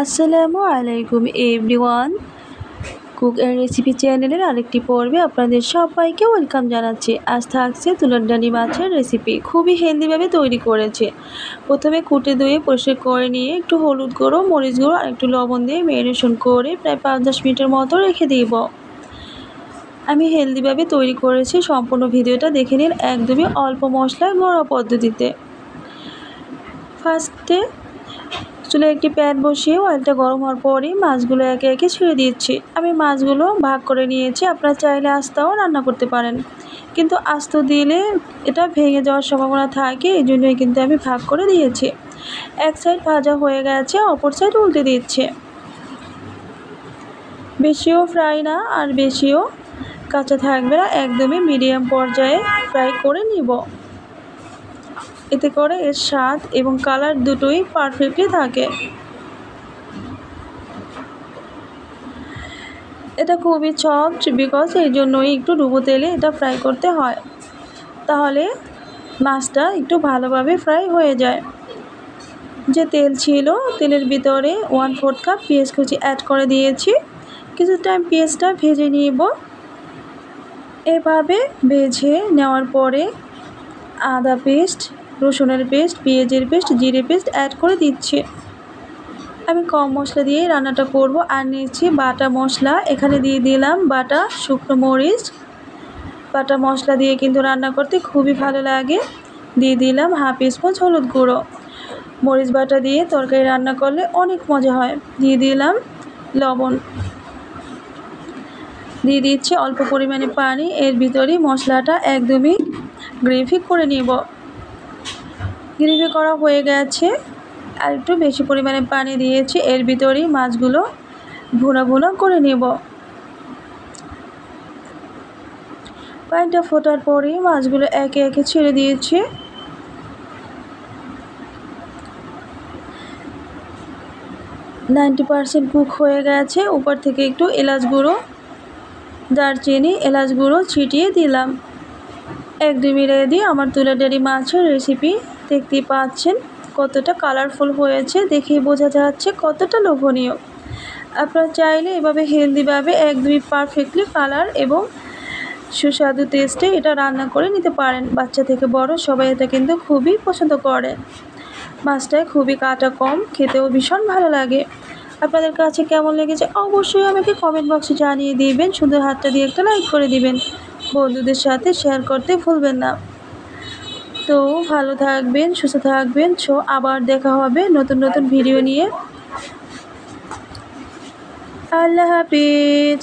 আসসালামু আলাইকুম everyone. Cook and recipe চ্যানেলের আরেকটি পর্বে আপনাদের সবাইকে ওয়েলকাম জানাচ্ছি। আজ থাকছে তুলারডানি মাছের রেসিপি, খুবই হেলদিভাবে তৈরি করেছে। প্রথমে কুটে ধুয়ে পরিষ্কার করে নিয়ে একটু হলুদ গুঁড়ো, মরিচ গুঁড়ো আর একটু লবণ দিয়ে ম্যারিনেশন করে প্রায় 5-10 মিনিটের মতো রেখে দিব। আমি হেলদিভাবে তৈরি করেছি, সম্পূর্ণ ভিডিওটা দেখে নিন একদমই অল্প মশলায় ঘরোয়া পদ্ধতিতে। ফার্স্টে চুলে একটি প্যান বসিয়ে অয়েলটা গরম হওয়ার পরই মাছগুলো একে একে ছেড়ে দিচ্ছি। আমি মাছগুলো ভাগ করে নিয়েছি, আপনারা চাইলে আস্তাও রান্না করতে পারেন, কিন্তু আস্ত দিলে এটা ভেঙে যাওয়ার সম্ভাবনা থাকে, এই জন্যই কিন্তু আমি ভাগ করে দিয়েছি। এক সাইড ভাজা হয়ে গেছে, অপর সাইড উল্টে দিচ্ছে। বেশিও ফ্রাই না আর বেশিও কাঁচা থাকবে না, একদমই মিডিয়াম পর্যায়ে ফ্রাই করে নিব। এতে করে এর স্বাদ এবং কালার দুটোই পারফেক্টলি থাকে। এটা খুবই সফট, বিকজ এই জন্যই একটু ডুবো তেলে এটা ফ্রাই করতে হয়, তাহলে মাছটা একটু ভালোভাবে ফ্রাই হয়ে যায়। যে তেল ছিল, তেলের ভিতরে 1/4 কাপ পেঁয়াজ কুচি অ্যাড করে দিয়েছি। কিছু টাইম পেঁয়াজটা ভেজে নিব। এভাবে ভেজে নেওয়ার পরে আদা পেস্ট, রসুনের পেস্ট, পেঁয়াজের পেস্ট, জিরে পেস্ট অ্যাড করে দিচ্ছি। আমি কম মশলা দিয়ে রান্নাটা করব। আর নিচ্ছি বাটা মশলা, এখানে দিয়ে দিলাম বাটা শুকনো মরিচ। বাটা মশলা দিয়ে কিন্তু রান্না করতে খুবই ভালো লাগে। দিয়ে দিলাম 1/2 স্পুন হলুদ গুঁড়ো। মরিচ বাটা দিয়ে তরকারি রান্না করলে অনেক মজা হয়। দিয়ে দিলাম লবণ। দিয়ে দিচ্ছি অল্প পরিমাণে পানি। এর ভিতরেই মশলাটা একদমই গ্রেভি করে নিব। গ্রেভি করা হয়ে গেছে, আর একটু বেশি পরিমাণে পানি দিয়েছি। এর ভিতরেই মাছগুলো ভুনা ভুনা করে নেব। পানিটা ফোটার পরেই মাছগুলো একে একে ছেড়ে দিয়েছি। নাইনটি 90% কুক হয়ে গেছে। উপর থেকে একটু এলাচ গুঁড়ো, দারচিনি, এলাচ গুঁড়ো ছিটিয়ে দিলাম। একদমই রেডি আমার তুলাডানি মাছের রেসিপি। দেখতেই পাচ্ছেন কতটা কালারফুল হয়েছে, দেখেই বোঝা যাচ্ছে কতটা লোভনীয়। আপনারা চাইলে এভাবে হেলদিভাবে একদমই পারফেক্টলি কালার এবং সুস্বাদু টেস্টে এটা রান্না করে নিতে পারেন। বাচ্চা থেকে বড় সবাই এটা কিন্তু খুবই পছন্দ করে। মাছটায় খুবই কাটা কম, খেতেও ভীষণ ভালো লাগে। আপনাদের কাছে কেমন লেগেছে অবশ্যই আমাকে কমেন্ট বক্সে জানিয়ে দিবেন। সুন্দর হাতটা দিয়ে একটা লাইক করে দিবেন। বন্ধুদের সাথে শেয়ার করতে ভুলবেন না। তো ভালো থাকবেন, সুস্থ থাকবেন। আবার দেখা হবে নতুন নতুন ভিডিও নিয়ে। আল্লাহ হাফিজ।